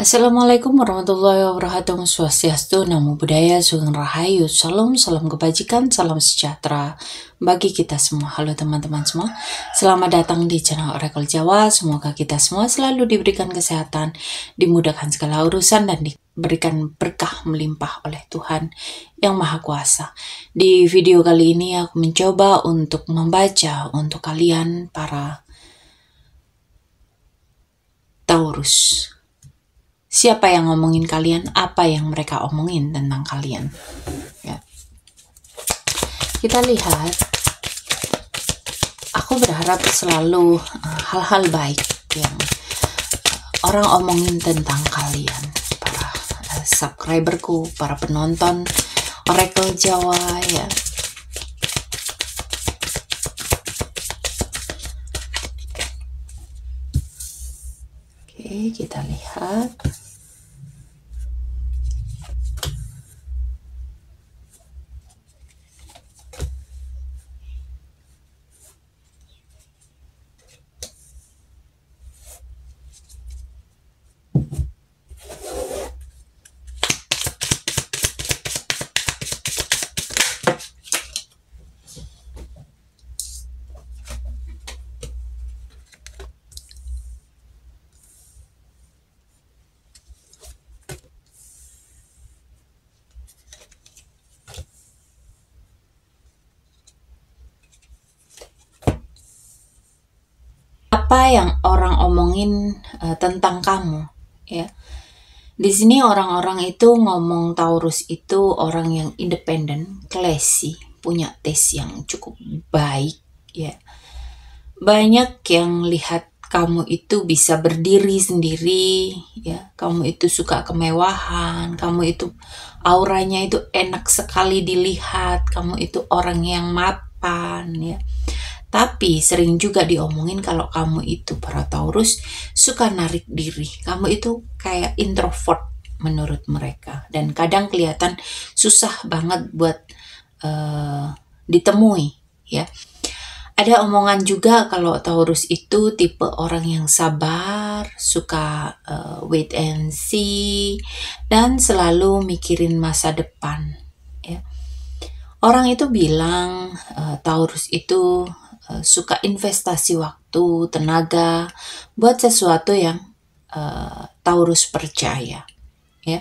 Assalamualaikum warahmatullahi wabarakatuh. Swastiastu, Namo Buddhaya, Sugeng Rahayu, Salam, salam kebajikan, salam sejahtera bagi kita semua. Halo teman-teman semua, selamat datang di channel Oracle Jawa. Semoga kita semua selalu diberikan kesehatan, dimudahkan segala urusan, dan diberikan berkah melimpah oleh Tuhan yang Maha Kuasa. Di video kali ini aku mencoba untuk membaca untuk kalian para Taurus. Siapa yang ngomongin kalian? Apa yang mereka omongin tentang kalian? Ya. Kita lihat. Aku berharap selalu hal-hal baik yang orang omongin tentang kalian, para subscriberku, para penonton Oracle Jawa ya. Oke, kita lihat. Apa yang orang omongin tentang kamu ya. Di sini orang-orang itu ngomong Taurus itu orang yang independen, classy, punya taste yang cukup baik ya. Banyak yang lihat kamu itu bisa berdiri sendiri ya. Kamu itu suka kemewahan, kamu itu auranya itu enak sekali dilihat, kamu itu orang yang mapan ya. Tapi sering juga diomongin kalau kamu itu para Taurus suka narik diri. Kamu itu kayak introvert menurut mereka. Dan kadang kelihatan susah banget buat ditemui ya. Ada omongan juga kalau Taurus itu tipe orang yang sabar, suka wait and see, dan selalu mikirin masa depan ya. Orang itu bilang Taurus itu suka investasi waktu, tenaga buat sesuatu yang Taurus percaya ya.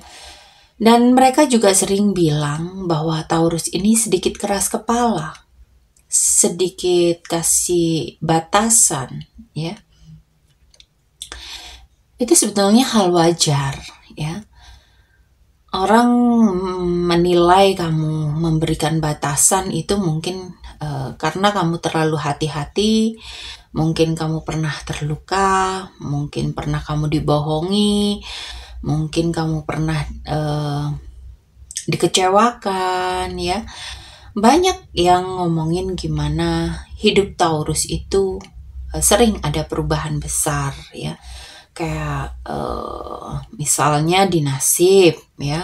Dan mereka juga sering bilang bahwa Taurus ini sedikit keras kepala, sedikit kasih batasan ya. Itu sebetulnya hal wajar ya. Orang menilai kamu memberikan batasan itu mungkin karena kamu terlalu hati-hati, mungkin kamu pernah terluka, mungkin pernah kamu dibohongi, mungkin kamu pernah dikecewakan ya. Banyak yang ngomongin gimana hidup Taurus itu sering ada perubahan besar ya. Kayak misalnya di nasib ya,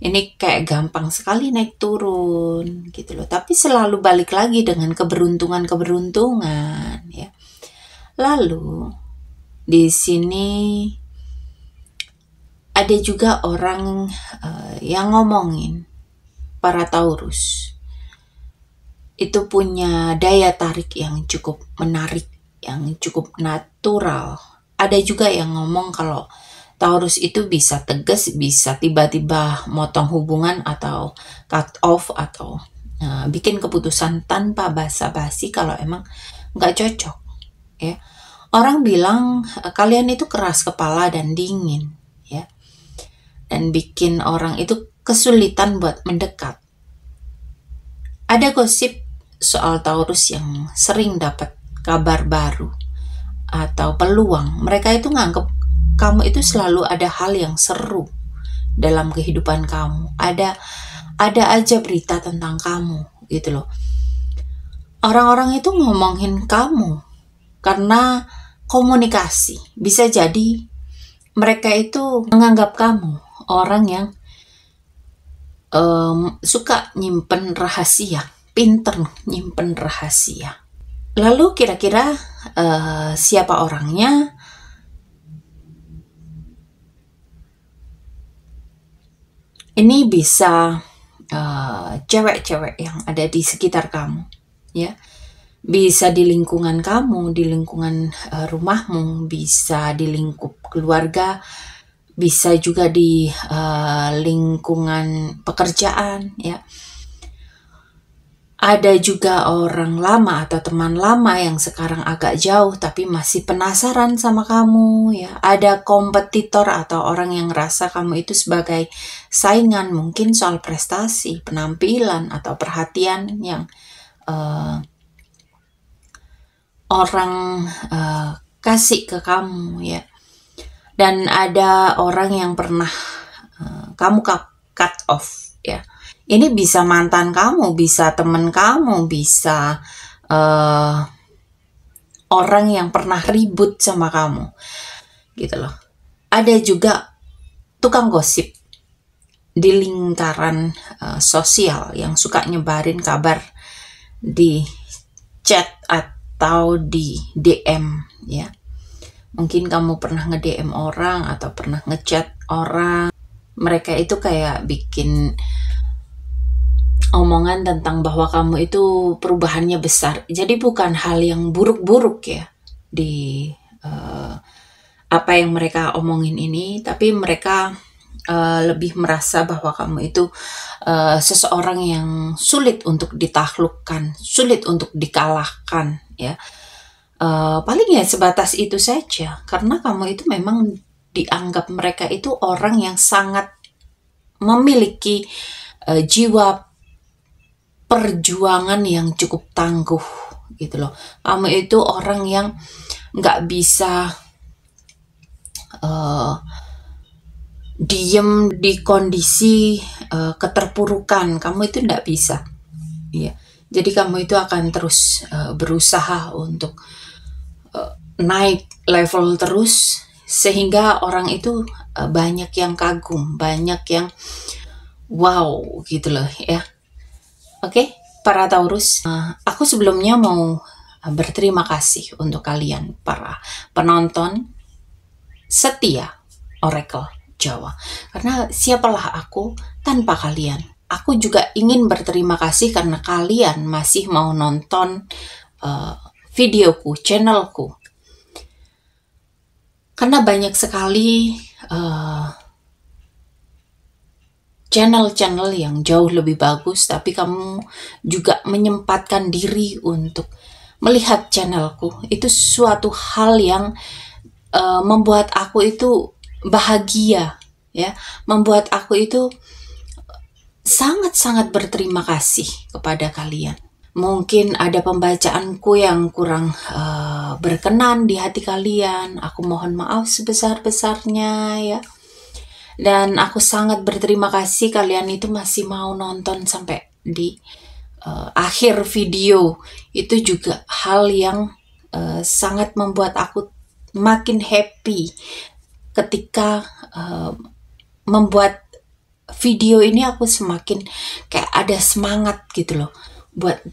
ini kayak gampang sekali naik turun gitu loh, tapi selalu balik lagi dengan keberuntungan ya. Lalu di sini ada juga orang yang ngomongin para Taurus itu punya daya tarik yang cukup menarik, yang cukup natural. Ada juga yang ngomong kalau Taurus itu bisa tegas, bisa tiba-tiba motong hubungan atau cut off atau bikin keputusan tanpa basa-basi kalau emang nggak cocok ya. Orang bilang kalian itu keras kepala dan dingin ya, dan bikin orang itu kesulitan buat mendekat. Ada gosip soal Taurus yang sering dapat kabar baru atau peluang. Mereka itu nganggep kamu itu selalu ada hal yang seru dalam kehidupan kamu. Ada aja berita tentang kamu gitu loh. Orang-orang itu ngomongin kamu karena komunikasi. Bisa jadi mereka itu menganggap kamu orang yang suka nyimpen rahasia, pinter nyimpen rahasia. Lalu kira-kira siapa orangnya? Ini bisa cewek-cewek yang ada di sekitar kamu, ya. Bisa di lingkungan kamu, di lingkungan rumahmu, bisa di lingkup keluarga, bisa juga di lingkungan pekerjaan, ya. Ada juga orang lama atau teman lama yang sekarang agak jauh tapi masih penasaran sama kamu, ya. Ada kompetitor atau orang yang rasa kamu itu sebagai saingan, mungkin soal prestasi, penampilan, atau perhatian yang orang kasih ke kamu, ya. Dan ada orang yang pernah kamu cut off, ya. Ini bisa mantan kamu, bisa teman kamu, bisa orang yang pernah ribut sama kamu, gitu loh. Ada juga tukang gosip di lingkaran sosial yang suka nyebarin kabar di chat atau di DM, ya. Mungkin kamu pernah nge-DM orang atau pernah ngechat orang. Mereka itu kayak bikin omongan tentang bahwa kamu itu perubahannya besar. Jadi bukan hal yang buruk-buruk, ya, di apa yang mereka omongin ini, tapi mereka lebih merasa bahwa kamu itu seseorang yang sulit untuk ditaklukkan, sulit untuk dikalahkan, ya. Paling ya sebatas itu saja, karena kamu itu memang dianggap mereka itu orang yang sangat memiliki jiwa perjuangan yang cukup tangguh, gitu loh. Kamu itu orang yang nggak bisa diem di kondisi keterpurukan. Kamu itu nggak bisa, ya. Jadi kamu itu akan terus berusaha untuk naik level terus, sehingga orang itu banyak yang kagum, banyak yang wow, gitu loh, ya. Oke, para Taurus, aku sebelumnya mau berterima kasih untuk kalian para penonton setia Oracle Jawa. Karena siapalah aku tanpa kalian. Aku juga ingin berterima kasih karena kalian masih mau nonton videoku, channelku. Karena banyak sekali channel-channel yang jauh lebih bagus, tapi kamu juga menyempatkan diri untuk melihat channelku. Itu suatu hal yang membuat aku itu bahagia, ya. Membuat aku itu sangat-sangat berterima kasih kepada kalian. Mungkin ada pembacaanku yang kurang berkenan di hati kalian. Aku mohon maaf sebesar-besarnya, ya. Dan aku sangat berterima kasih kalian itu masih mau nonton sampai di akhir video. Itu juga hal yang sangat membuat aku makin happy ketika membuat video ini. Aku semakin kayak ada semangat gitu loh buat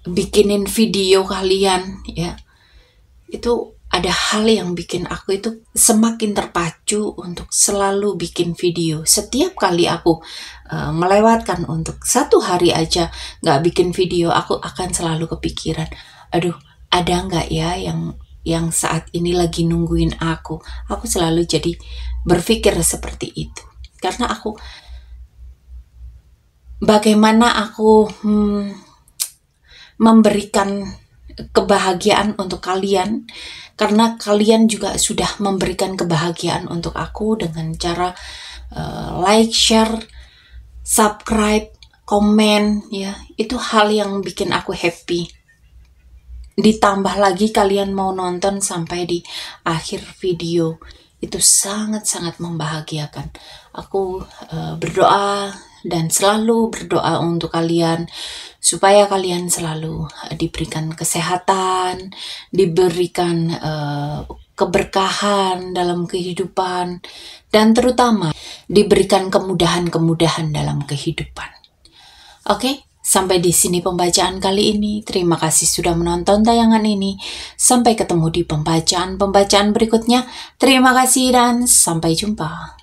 bikinin video kalian, ya. Itu ada hal yang bikin aku itu semakin terpacu untuk selalu bikin video. Setiap kali aku melewatkan untuk satu hari aja nggak bikin video, aku akan selalu kepikiran, aduh, ada nggak ya yang saat ini lagi nungguin aku. Aku selalu jadi berpikir seperti itu. Karena aku, bagaimana aku memberikan kebahagiaan untuk kalian, karena kalian juga sudah memberikan kebahagiaan untuk aku dengan cara like, share, subscribe, komen, ya. Itu hal yang bikin aku happy. Ditambah lagi kalian mau nonton sampai di akhir video, itu sangat-sangat membahagiakan. Aku berdoa dan selalu berdoa untuk kalian supaya kalian selalu diberikan kesehatan, diberikan keberkahan dalam kehidupan, dan terutama diberikan kemudahan-kemudahan dalam kehidupan. Oke, sampai di sini pembacaan kali ini. Terima kasih sudah menonton tayangan ini. Sampai ketemu di pembacaan-pembacaan berikutnya. Terima kasih dan sampai jumpa.